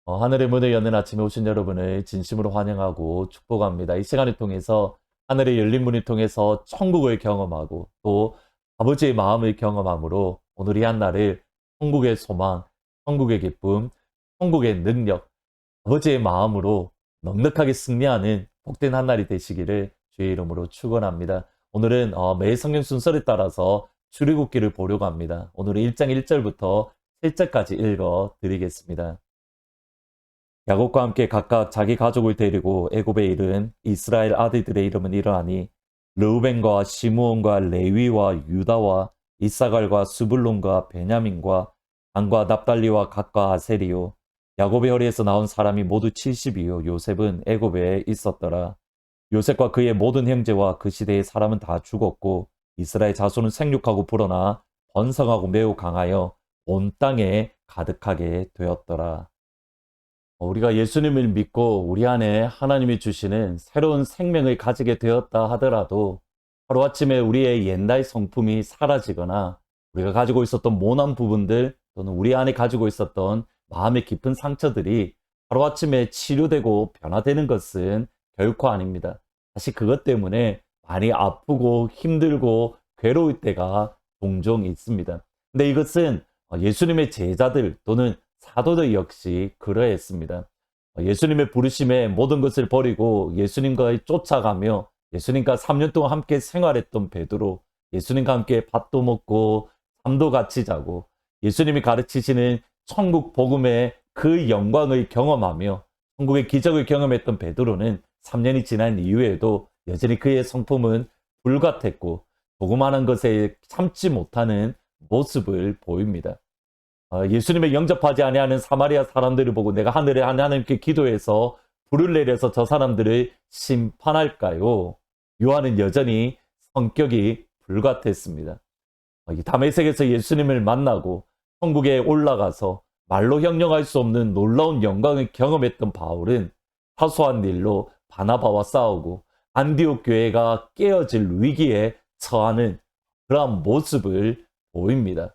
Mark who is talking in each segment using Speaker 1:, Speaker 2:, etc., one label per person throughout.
Speaker 1: 하늘의 문을 여는 아침에 오신 여러분을 진심으로 환영하고 축복합니다. 이 시간을 통해서 하늘의 열린 문을 통해서 천국을 경험하고 또 아버지의 마음을 경험함으로 오늘 이 한날을 천국의 소망, 천국의 기쁨, 천국의 능력, 아버지의 마음으로 넉넉하게 승리하는 복된 한날이 되시기를 주의 이름으로 축원합니다. 오늘은 매일 성경 순서를 따라서 출애굽기를 보려고 합니다. 오늘은 1장 1절부터 7절까지 읽어 드리겠습니다. 야곱과 함께 각각 자기 가족을 데리고 애굽에 이른 이스라엘 아들들의 이름은 이러하니 르우벤과 시므온과 레위와 유다와 이사갈과 스불론과 베냐민과 단과 납달리와 gad과 아셀이요. 야곱의 허리에서 나온 사람이 모두 70이요. 요셉은 애굽에 있었더라. 요셉과 그의 모든 형제와 그 시대의 사람은 다 죽었고 이스라엘 자손은 생육하고 불어나 번성하고 매우 강하여 온 땅에 가득하게 되었더라. 우리가 예수님을 믿고 우리 안에 하나님이 주시는 새로운 생명을 가지게 되었다 하더라도 하루아침에 우리의 옛날 성품이 사라지거나 우리가 가지고 있었던 모난 부분들 또는 우리 안에 가지고 있었던 마음의 깊은 상처들이 하루아침에 치료되고 변화되는 것은 결코 아닙니다. 사실 그것 때문에 많이 아프고 힘들고 괴로울 때가 종종 있습니다. 근데 이것은 예수님의 제자들 또는 사도들 역시 그러했습니다. 예수님의 부르심에 모든 것을 버리고 예수님과 쫓아가며 예수님과 3년 동안 함께 생활했던 베드로, 예수님과 함께 밥도 먹고 잠도 같이 자고 예수님이 가르치시는 천국 복음의 그 영광을 경험하며 천국의 기적을 경험했던 베드로는 3년이 지난 이후에도 여전히 그의 성품은 불같았고 조그마한 것에 참지 못하는 모습을 보입니다. 예수님을 영접하지 아니하는 사마리아 사람들을 보고 내가 하늘에 하나님께 기도해서 불을 내려서 저 사람들을 심판할까요? 요한은 여전히 성격이 불같았습니다. 다메섹에서 예수님을 만나고 천국에 올라가서 말로 형용할 수 없는 놀라운 영광을 경험했던 바울은 사소한 일로 바나바와 싸우고 안디옥 교회가 깨어질 위기에 처하는 그러한 모습을 보입니다.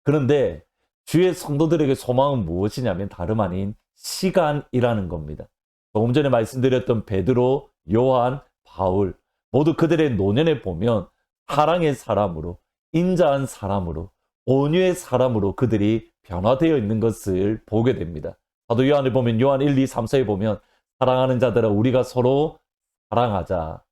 Speaker 1: 그런데 주의 성도들에게 소망은 무엇이냐면 다름 아닌 시간이라는 겁니다. 조금 전에 말씀드렸던 베드로, 요한, 바울 모두 그들의 노년에 보면 사랑의 사람으로, 인자한 사람으로, 온유의 사람으로 그들이 변화되어 있는 것을 보게 됩니다. 사도 요한을 보면 요한 1, 2, 3, 4에 보면 사랑하는 자들아 우리가 서로 사랑하자.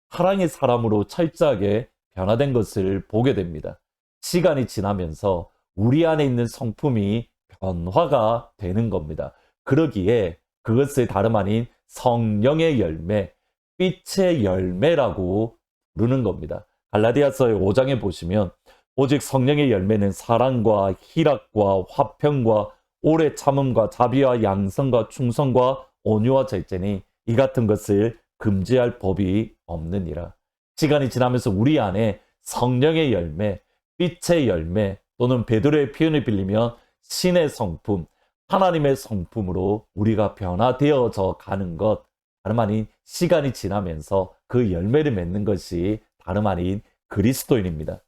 Speaker 1: 사랑의 사람으로 철저하게 변화된 것을 보게 됩니다. 시간이 지나면서 우리 안에 있는 성품이 변화가 되는 겁니다. 그러기에 그것을 다름 아닌 성령의 열매, 빛의 열매라고 부르는 겁니다. 갈라디아서의 5장에 보시면 오직 성령의 열매는 사랑과 희락과 화평과 오래 참음과 자비와 양성과 충성과 온유와 절제니 이 같은 것을 금지할 법이 없느니라. 시간이 지나면서 우리 안에 성령의 열매, 빛의 열매 또는 베드로의 표현을 빌리면 신의 성품, 하나님의 성품으로 우리가 변화되어져 가는 것, 다름 아닌 시간이 지나면서 그 열매를 맺는 것이 다름 아닌 그리스도인입니다.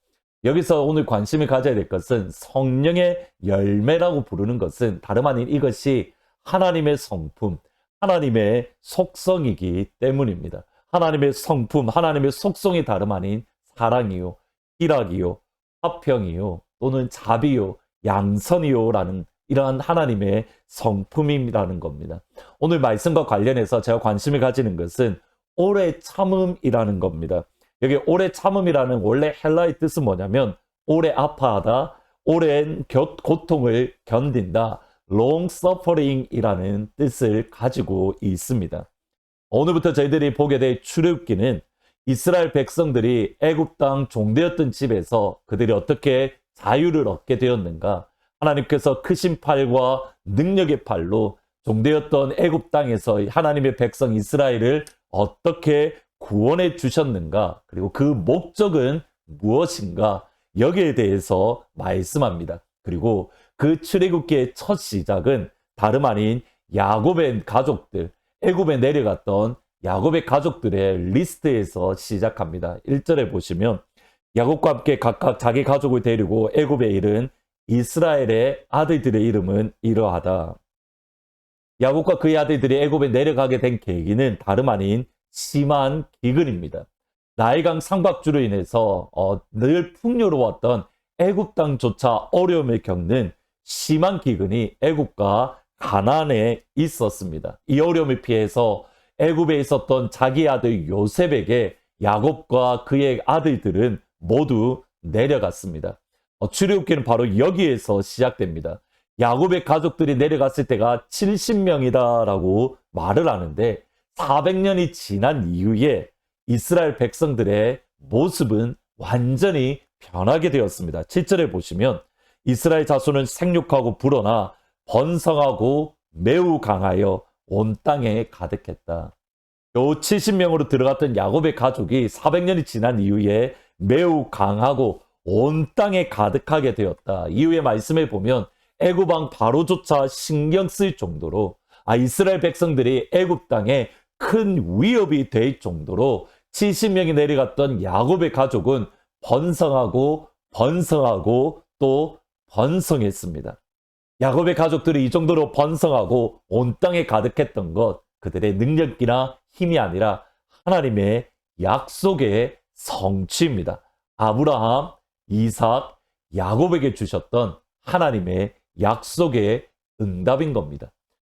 Speaker 1: 여기서 오늘 관심을 가져야 될 것은 성령의 열매라고 부르는 것은 다름 아닌 이것이 하나님의 성품, 하나님의 속성이기 때문입니다. 하나님의 성품, 하나님의 속성이 다름 아닌 사랑이요, 희락이요, 화평이요, 또는 자비요, 양선이요라는 이러한 하나님의 성품이라는 겁니다. 오늘 말씀과 관련해서 제가 관심을 가지는 것은 오래 참음이라는 겁니다. 여기 오래 참음이라는 원래 헬라의 뜻은 뭐냐면 오래 아파하다, 오랜 고통을 견딘다, long suffering이라는 뜻을 가지고 있습니다. 오늘부터 저희들이 보게 될 출애굽기는 이스라엘 백성들이 애굽 땅 종되었던 집에서 그들이 어떻게 자유를 얻게 되었는가, 하나님께서 크신 팔과 능력의 팔로 종되었던 애굽 땅에서 하나님의 백성 이스라엘을 어떻게 구원해 주셨는가, 그리고 그 목적은 무엇인가, 여기에 대해서 말씀합니다. 그리고 그 출애굽기의 첫 시작은 다름 아닌 야곱의 가족들, 애굽에 내려갔던 야곱의 가족들의 리스트에서 시작합니다. 1절에 보시면 야곱과 함께 각각 자기 가족을 데리고 애굽에 이른 이스라엘의 아들들의 이름은 이러하다. 야곱과 그의 아들들이 애굽에 내려가게 된 계기는 다름 아닌 심한 기근입니다. 나일강 상박주로 인해서 늘 풍요로웠던 애굽 땅조차 어려움을 겪는 심한 기근이 애굽과 가나안에 있었습니다. 이 어려움을 피해서 애굽에 있었던 자기 아들 요셉에게 야곱과 그의 아들들은 모두 내려갔습니다. 출애굽기는 바로 여기에서 시작됩니다. 야곱의 가족들이 내려갔을 때가 70명이다라고 말을 하는데 400년이 지난 이후에 이스라엘 백성들의 모습은 완전히 변하게 되었습니다. 7절에 보시면 이스라엘 자손은 생육하고 불어나 번성하고 매우 강하여 온 땅에 가득했다. 요 70명으로 들어갔던 야곱의 가족이 400년이 지난 이후에 매우 강하고 온 땅에 가득하게 되었다. 이후에 말씀에 보면 애굽 왕 바로조차 신경 쓸 정도로 이스라엘 백성들이 애굽 땅에 큰 위협이 될 정도로 70명이 내려갔던 야곱의 가족은 번성하고 번성하고 또 번성했습니다. 야곱의 가족들이 이 정도로 번성하고 온 땅에 가득했던 것, 그들의 능력이나 힘이 아니라 하나님의 약속의 성취입니다. 아브라함, 이삭, 야곱에게 주셨던 하나님의 약속의 응답인 겁니다.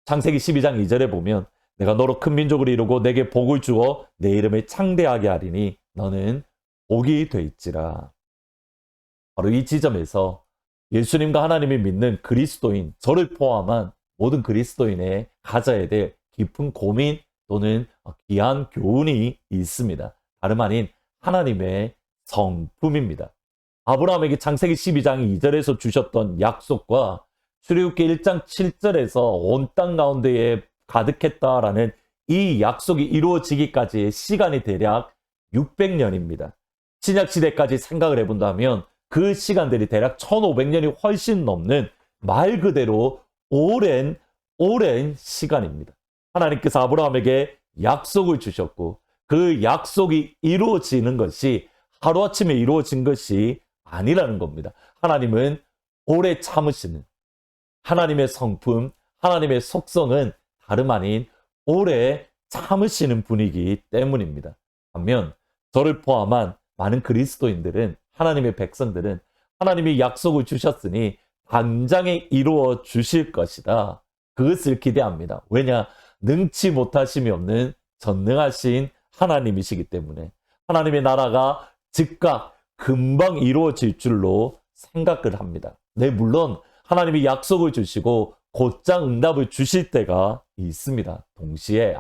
Speaker 1: 창세기 12장 2절에 보면 내가 너로 큰 민족을 이루고 내게 복을 주어 내 이름을 창대하게 하리니 너는 복이 될지라. 바로 이 지점에서 예수님과 하나님이 믿는 그리스도인, 저를 포함한 모든 그리스도인의 가져야 될 깊은 고민 또는 귀한 교훈이 있습니다. 다름 아닌 하나님의 성품입니다. 아브라함에게 창세기 12장 2절에서 주셨던 약속과 출애굽기 1장 7절에서 온 땅 가운데에 가득했다라는 이 약속이 이루어지기까지의 시간이 대략 600년입니다. 신약시대까지 생각을 해본다면 그 시간들이 대략 1500년이 훨씬 넘는 말 그대로 오랜 시간입니다. 하나님께서 아브라함에게 약속을 주셨고 그 약속이 이루어지는 것이 하루아침에 이루어진 것이 아니라는 겁니다. 하나님은 오래 참으시는 하나님의 성품, 하나님의 속성은 다름 아닌 오래 참으시는 분이기 때문입니다. 반면 저를 포함한 많은 그리스도인들은, 하나님의 백성들은 하나님이 약속을 주셨으니 당장에 이루어 주실 것이다. 그것을 기대합니다. 왜냐? 능치 못하심이 없는 전능하신 하나님이시기 때문에 하나님의 나라가 즉각 금방 이루어질 줄로 생각을 합니다. 네, 물론 하나님이 약속을 주시고 곧장 응답을 주실 때가 있습니다. 동시에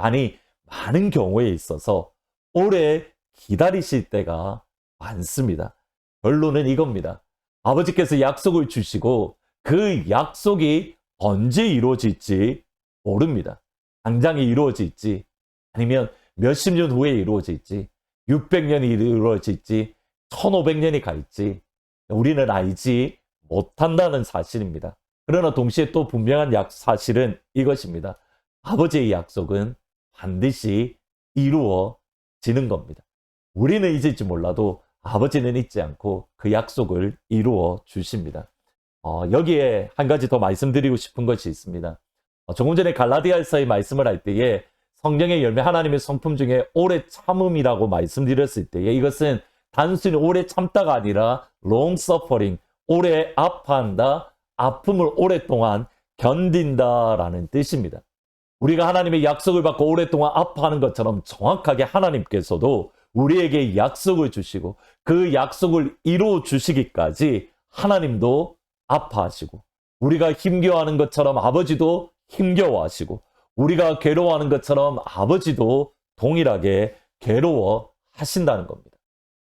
Speaker 1: 많은 경우에 있어서 오래 기다리실 때가 많습니다. 결론은 이겁니다. 아버지께서 약속을 주시고 그 약속이 언제 이루어질지 모릅니다. 당장에 이루어질지 아니면 몇십 년 후에 이루어질지 600년이 이루어질지 1500년이 갈지 우리는 알지 못한다는 사실입니다. 그러나 동시에 또 분명한 사실은 이것입니다. 아버지의 약속은 반드시 이루어지는 겁니다. 우리는 잊을지 몰라도 아버지는 잊지 않고 그 약속을 이루어 주십니다. 여기에 한 가지 더 말씀드리고 싶은 것이 있습니다. 조금 전에 갈라디아서의 말씀을 할 때에 성령의 열매 하나님의 성품 중에 오래 참음이라고 말씀드렸을 때에 이것은 단순히 오래 참다가 아니라 long suffering, 오래 아파한다, 아픔을 오랫동안 견딘다라는 뜻입니다. 우리가 하나님의 약속을 받고 오랫동안 아파하는 것처럼 정확하게 하나님께서도 우리에게 약속을 주시고 그 약속을 이루어 주시기까지 하나님도 아파하시고 우리가 힘겨워하는 것처럼 아버지도 힘겨워하시고 우리가 괴로워하는 것처럼 아버지도 동일하게 괴로워하신다는 겁니다.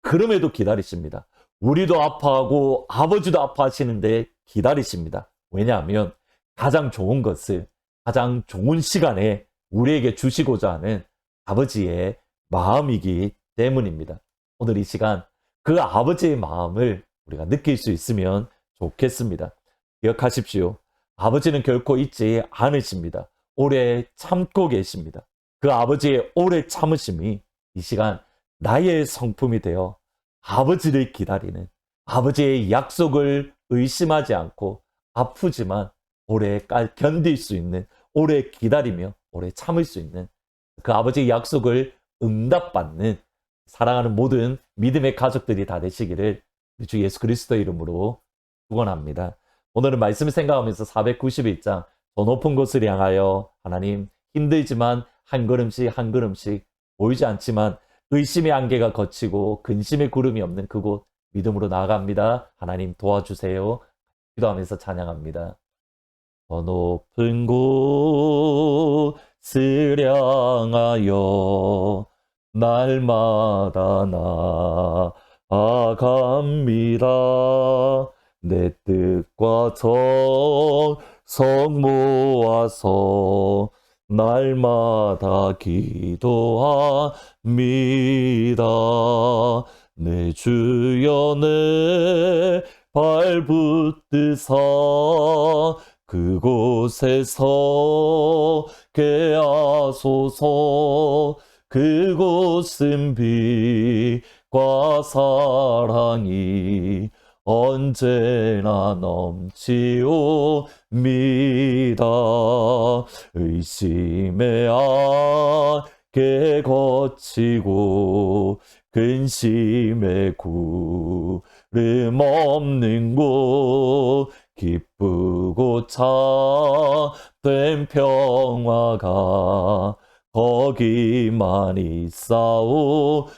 Speaker 1: 그럼에도 기다리십니다. 우리도 아파하고 아버지도 아파하시는데 기다리십니다. 왜냐하면 가장 좋은 것을 가장 좋은 시간에 우리에게 주시고자 하는 아버지의 마음이기 때문입니다. 오늘 이 시간 그 아버지의 마음을 우리가 느낄 수 있으면 좋겠습니다. 기억하십시오. 아버지는 결코 잊지 않으십니다. 오래 참고 계십니다. 그 아버지의 오래 참으심이 이 시간 나의 성품이 되어 아버지를 기다리는, 아버지의 약속을 의심하지 않고 아프지만 오래 견딜 수 있는, 오래 기다리며 오래 참을 수 있는 그 아버지의 약속을 응답받는 사랑하는 모든 믿음의 가족들이 다 되시기를 우리 주 예수 그리스도 이름으로 축원합니다. 오늘은 말씀을 생각하면서 491장 더 높은 곳을 향하여 하나님, 힘들지만 한 걸음씩 한 걸음씩, 보이지 않지만 의심의 안개가 걷히고 근심의 구름이 없는 그곳 믿음으로 나아갑니다. 하나님 도와주세요. 기도하면서 찬양합니다. 더 높은 곳을 향하여 날마다 나아갑니다. 내 뜻과 정성 모아서 날마다 기도합니다. 내 주여 내 발붙드사 그곳에서 깨하소서. 그곳은 빛과 사랑이 언제나 넘치옵니다. 의심의 안개 거치고 근심의 구름 없는 곳 기쁘고 참된 평화가 거기만 있사옵니다.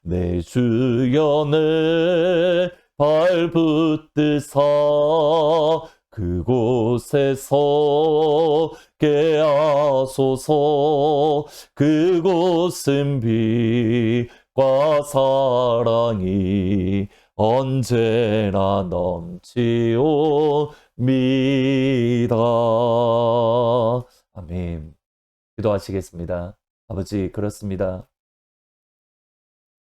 Speaker 1: 내 주여 내 발붙드사 그곳에서 깨하소서. 그곳은 빛과 사랑이 언제나 넘치옵니다. 아멘. 기도하시겠습니다. 아버지, 그렇습니다.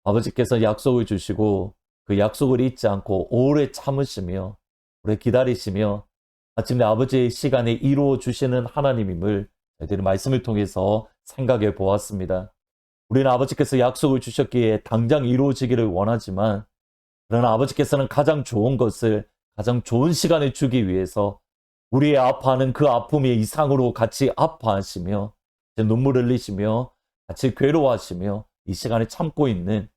Speaker 1: 아버지께서 약속을 주시고 그 약속을 잊지 않고 오래 참으시며 오래 기다리시며 마침내 아버지의 시간에 이루어 주시는 하나님임을 저희들이 말씀을 통해서 생각해 보았습니다. 우리는 아버지께서 약속을 주셨기에 당장 이루어지기를 원하지만, 그러나 아버지께서는 가장 좋은 것을 가장 좋은 시간에 주기 위해서 우리의 아파하는 그 아픔의 이상으로 같이 아파하시며 눈물을 흘리시며 같이 괴로워하시며 이 시간에 참고 있는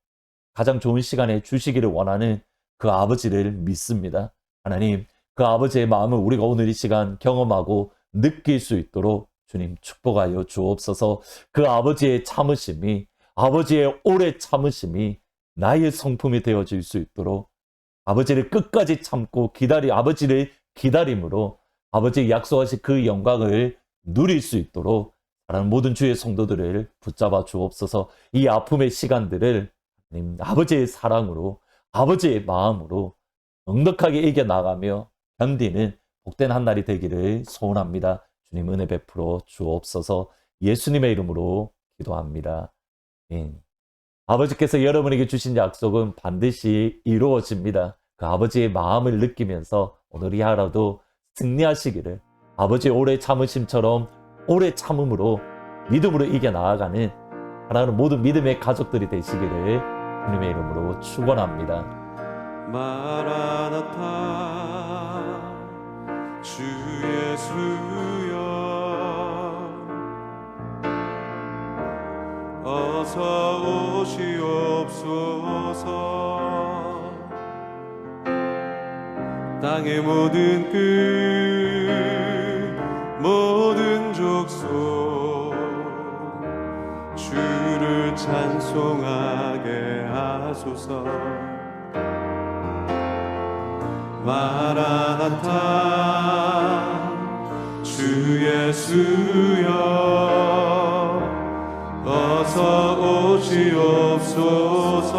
Speaker 1: 가장 좋은 시간에 주시기를 원하는 그 아버지를 믿습니다. 하나님, 그 아버지의 마음을 우리가 오늘 이 시간 경험하고 느낄 수 있도록 주님 축복하여 주옵소서. 그 아버지의 참으심이, 아버지의 오래 참으심이 나의 성품이 되어질 수 있도록 아버지를 끝까지 참고 아버지를 기다림으로 아버지의 약속하신 그 영광을 누릴 수 있도록 사랑하는 모든 주의 성도들을 붙잡아 주옵소서. 이 아픔의 시간들을 아버지의 사랑으로, 아버지의 마음으로 넉넉하게 이겨나가며 견디는 복된 한 날이 되기를 소원합니다. 주님 은혜 베풀어 주옵소서. 예수님의 이름으로 기도합니다. 아멘. 아버지께서 여러분에게 주신 약속은 반드시 이루어집니다. 그 아버지의 마음을 느끼면서 오늘 이 하루도 승리하시기를, 아버지의 오래 참으심처럼 오래 참음으로 믿음으로 이겨나아가는 하나님 모든 믿음의 가족들이 되시기를 주님의 이름으로 축원합니다.
Speaker 2: 마라나타 주 예수여 어서 오시옵소서. 땅의 모든 끝 모든 족속 주를 찬송하게 하소서. 마라나타 주 예수여 어서 오시옵소서.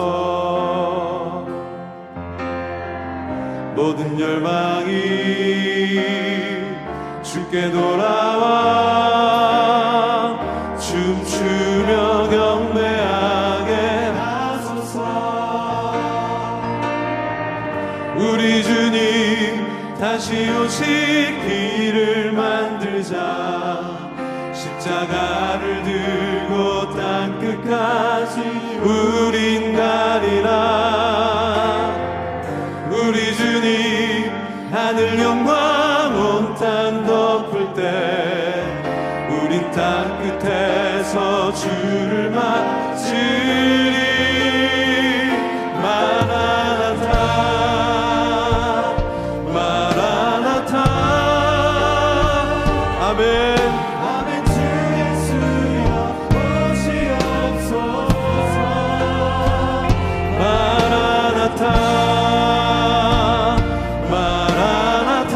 Speaker 2: 모든 열망이 주께 돌아와 춤추며 경배하게 하소서. 우리 주님 다시 오실 길을 만들자. 십자가를 들고 땅끝까지 우린 가리라. 우리 주님 하늘 영광 온 땅 앞에서 주를 맞으리. 마라나타 마라나타. 아멘. 아멘. 주 예수여 오시옵소서. 마라나타 마라나타.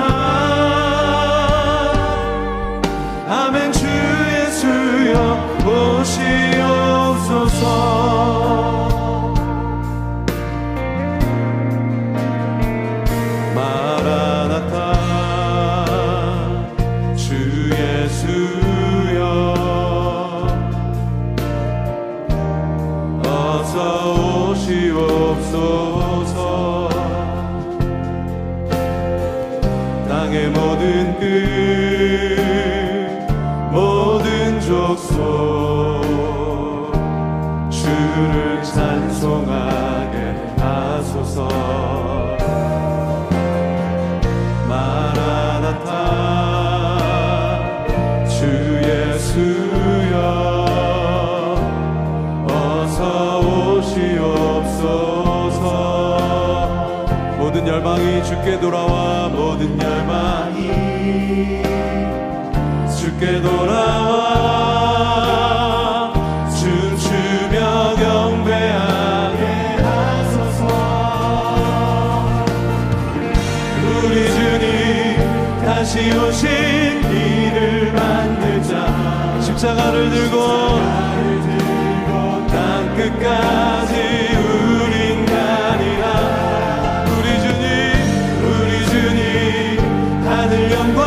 Speaker 2: 아멘. 주 예수여 오시옵소서. 마라나타. 주 예수여 어서 오시옵소서. 땅의 모든 끝 모든 족속 주를 찬송하게 하소서. 마라나타 주 예수여 어서 오시옵소서. 모든 열방이 주께 돌아와. 모든 열방이 주께 돌아와. 춤추며 경배하게 하소서. 우리 주님 다시 오신 길을 만들자. 십자가를 들고 땅 끝까지 우린 가리라. 우리 주님 하늘 영광